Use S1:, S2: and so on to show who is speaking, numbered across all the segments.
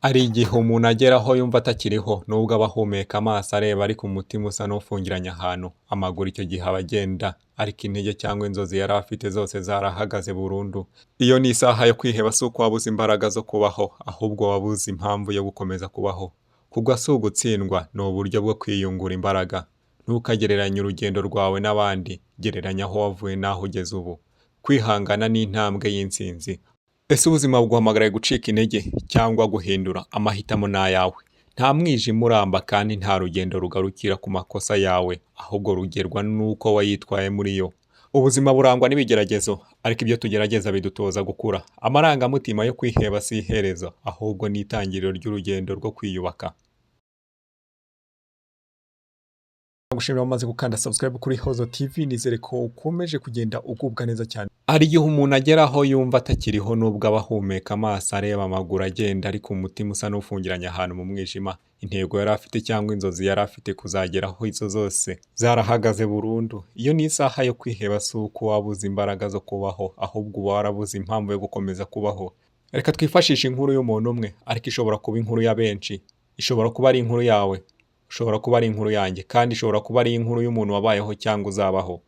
S1: Hari igihe umuntu agera aho yumva atakiriho nubwo aba ahumeka amaso areba ariko umutima usa n'ufungiranye ahantu, amaguru icyo gihe aba agenda ariko intege cyangwa inzozi yari afite zose zarahagaze burundu. Iyo ni isaha yo kwiheba, si uko wabuze imbaraga zo kubaho, ahubwo wabuze impamvu yo gukomeza kubaho. Kugwa si ugutsindwa, ni uburyo bwo kwiyungura imbaraga. Ntukagereranye urugendo rwawe n'abandi, gereranya aho wavuye n'aho ugeze ubu. Kwihangana ni intambwe y'intsinzi. Ese ubuzima buguhamagara gucika intege cyangwa guhindura? Amahitamo ni ayawe. Nta mwijima uramba kandi nta rugendo rugarukira ku makosa yawe, ahubwo rugerwa n'uko wayitwaye muri yo. Ubuzima burangwa n'ibigeragezo, ariko ibyo tugerageza bidutoza gukura. Amarangamutima yo kwiheba si iherezo, ahubwo ni itangiriro ry'urugendo rwo kwiyubaka. Gushimira wamaze gukanda subscribe kuri Hozo TV, nizere ko ukomeje kugenda ugubwa neza cyane. Hari igihe umuntu agera aho yumva atakiriho nubwo aba ahumeka amaso areba, amaguru agenda ariko umutima usa n'ufungiranye ahantu mu mwijima. Intego yari afite cyangwa inzozi yari afite kuzageraho izo zose zarahagaze burundu. Iyo ni isaha yo kwiheba, si uko wabuze imbaraga zo kubaho, ahubwo uba warabuze impamvu yo gukomeza kubaho. Reka twifashishe inkuru y'umuntu umwe, ariko ishobora kuba inkuru ya benshi. Ishobora kuba ari inkuru yawe, ishobora kuba ari inkuru yanjye, kandi ishobora kuba ari inkuru y'umuntu wabayeho cyangwa uzabaho.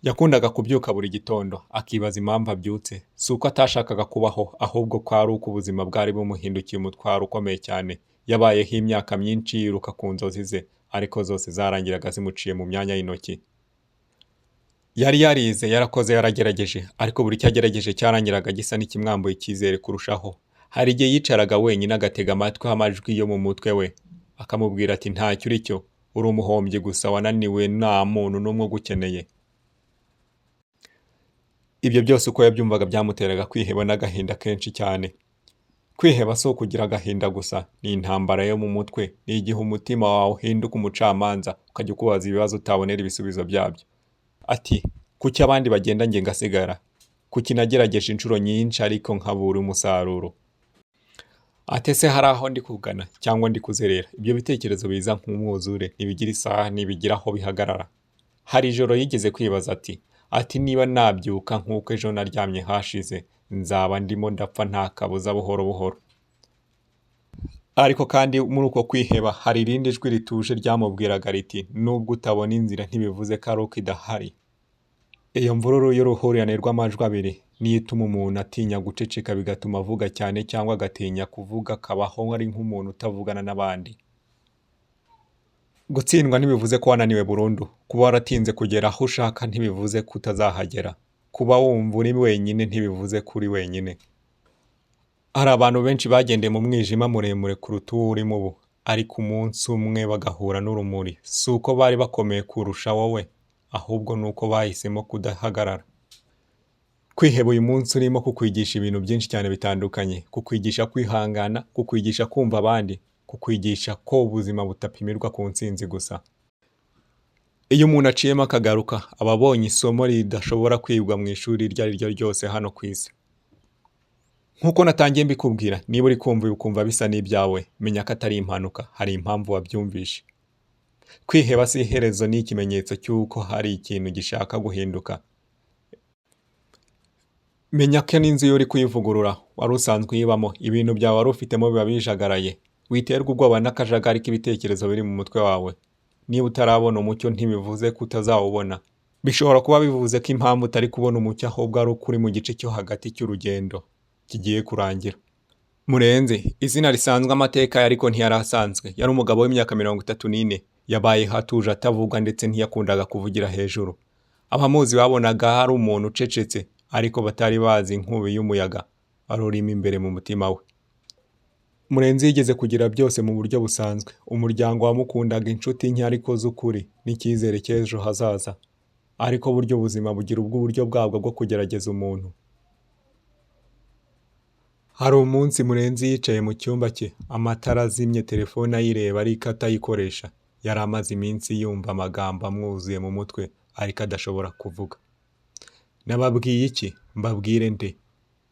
S1: Yakundaga kubyuka buri gitondo akibaza impamvu abyutse. Si uko atashakaga kubaho, ahubwo ko ari uko ubuzima bwari bumuhindukiye umutwaro ukomeye cyane. Yabayeho imyaka myinshi yiruka ku nzozi ze, ariko zose zarangiraga zimuciye mu myanya y'intoki. Yari yarize, yarakoze, yaragerageje, ariko buri cyo agerageje cyarangiraga gisa n'ikimwambuye icyizere kurushaho. Hari igihe yicaraga wenyine agatega amatwi amajwi yo mu mutwe we akamubwira ati ntacyo uri cyo, uri umuhombyi gusa, wananiwe, nta muntu n'umwe ugukeneye. Ibyo byose uko yabyumvaga byamuteraga kwiheba n'agahinda kenshi cyane. Kwiheba si ukugira agahinda gusa, ni intambara yo mu mutwe. Ni igihe umutima wawe uhinduka umucamanza, ukajya ukubaza ibibazo utabonera ibisubizo byabyo. Ati kuki abandi bagenda njye ngasigara? Kuki nagerageje inshuro nyinshi ariko nkabura umusaruro? Atese hari aho ndi kugana cyangwa ndi kuzerera? Ibyo bitekerezo biza nk'umwuzure, ntibigira isaha, ntibigira aho bihagarara. Hari ijoro yigeze kwibaza ati niba nabyuka nk'uko ejo naryamye hashize, nzaba ndimo ndapfa nta kabuza buhoro buhoro. Ariko kandi muri uko kwiheba hari irindi jwi rituje ryamubwiraga riti nubwo utabona inzira ntibivuze ko ari uko idahari. Iyo mvururu y'uruhurirane rw'amajwi abiri niyo ituma umuntu atinya guceceka, bigatuma avuga cyane cyangwa agatinya kuvuga, akabaho ari nk'umuntu utavugana n'abandi. Gutsindwa ntibivuze ko wananiwe burundu. Kuba waratinze kugera aho ushaka ntibivuze ko utazahagera. Kuba wumva uri wenyine ntibivuze ko uri wenyine. Hari abantu benshi bagendeye mu mwijima muremure kuruta uwo urimo ubu, ariko umunsi umwe bagahura n'urumuri. Si uko bari bakomeye kurusha wowe, ahubwo ni uko bahisemo kudahagarara. Kwiheba uyu munsi urimo kukwigisha ibintu byinshi cyane bitandukanye. Kukwigisha kwihangana, kukwigisha kumva abandi, kukwigisha ko ubuzima butapimirwa ku ntsinzi gusa. Iyo umuntu aciyemo akagaruka, aba abonye isomo ridashobora kwigwa mu ishuri iryo ari ryo ryose hano ku isi. Nk'uko natangiye mbikubwira, niba uri kumva ukumva bisa n'ibyawe, menya ko atari impanuka, hari impamvu wabyumvishe. Kwiheba si iherezo, ni ikimenyetso cy'uko hari ikintu gishaka guhinduka. Menya ko n'inzu iyo uri kuyivugurura wari usanzwe uyibamo, ibintu byawe wari ufitemo biba bijagaraye. Witerwa ubwoba n'akajagari k'ibitekerezo biri mu mutwe wawe. Niba utarabona umucyo ntibivuze ko utazawubona. Bishobora kuba bivuze ko impamvu utari kubona umucyo ahubwo ari uko uri mu gice cyo hagati cy'urugendo kigiye kurangira. Murenzi, izina risanzwe amateka ariko ntiyari asanzwe. Yari umugabo w'imyaka 34. Yabaye hatuje, atavuga ndetse ntiyakundaga kuvugira hejuru. Abamuzi babonaga hari umuntu ucecetse, ariko batari bazi inkubi y'umuyaga wari urimo imbere mu mutima we. Murenzi yigeze kugira byose mu buryo busanzwe. Umuryango wamukundaga, inshuti nke ariko z'ukuri, n'icyizere cy'ejo hazaza. Ariko buryo ubuzima bugira ubw'uburyo bwabwo bwo kugerageza umuntu. Hari umunsi Murenzi yicaye mu cyumba cye, amatara azimye, telefone ayireba ariko atayikoresha. Yari amaze iminsi yumva amagambo amwuzuye mu mutwe ariko adashobora kuvuga. Nababwiye iki? Mbabwire nde?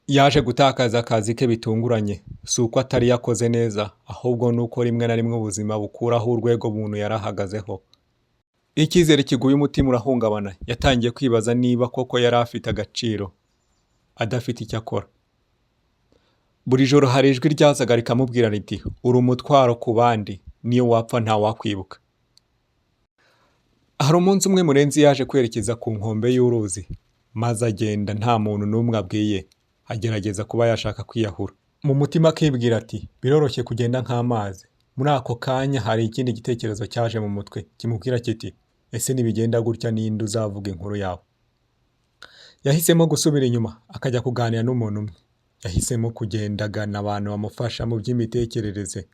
S1: Yaje gutakaza akazi ke bitunguranye. Si uko atari yakoze neza, ahubwo ni uko rimwe na rimwe ubuzima bukuraho urwego umuntu yarahagazeho. Icyizere kiguye umutima urahungabana. Yatangiye kwibaza niba koko yari afite agaciro, adafite icyo akora. Buri joro hari ijwi ryazaga rikamubwira riti uri umutwaro ku bandi, niyo wapfa ntawakwibuka. Hari umunsi umwe Murenzi yaje kwerekeza ku nkombe y'uruzi, maze agenda nta muntu n'umwe abwiye, agerageza kuba yashaka kwiyahura. Mu mutima akibwira ati biroroshye kugenda nk'amazi. Muri ako kanya hari ikindi gitekerezo cyaje mu mutwe kimubwira kiti ese nibigenda gutya ninde uzavuga inkuru yawe? Yahisemo gusubira inyuma akajya kuganira n'umuntu umwe. Yahisemo kugenda agana abantu bamufasha mu by'imitekerereze.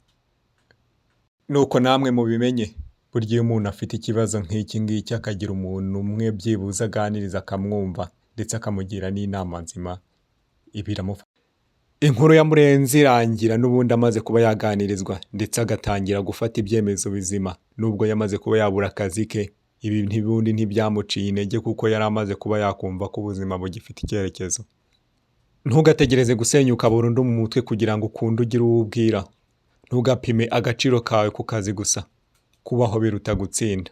S1: Nuko namwe mubimenye, burya iyo umuntu afite ikibazo nk'iki ngiki akagira umuntu umwe byibuze aganiriza akamwumva ndetse akamugira n'inama nzima, biramufasha. Inkuru ya Murenzi irangira n'ubundi amaze kuba yaganirizwa ndetse agatangira gufata ibyemezo bizima. Nubwo yamaze kuba yabura akazi ke, ibi ntibundi ntibyamuciye intege kuko yari amaze kuba yakumva ko ubuzima bugifite icyerekezo. Ntugategereze gusenyuka burundu mu mutwe kugira ngo ukunde ugire uwo ubwira. Ntugapime agaciro kawe ku kazi gusa. Kubaho biruta gutsinda.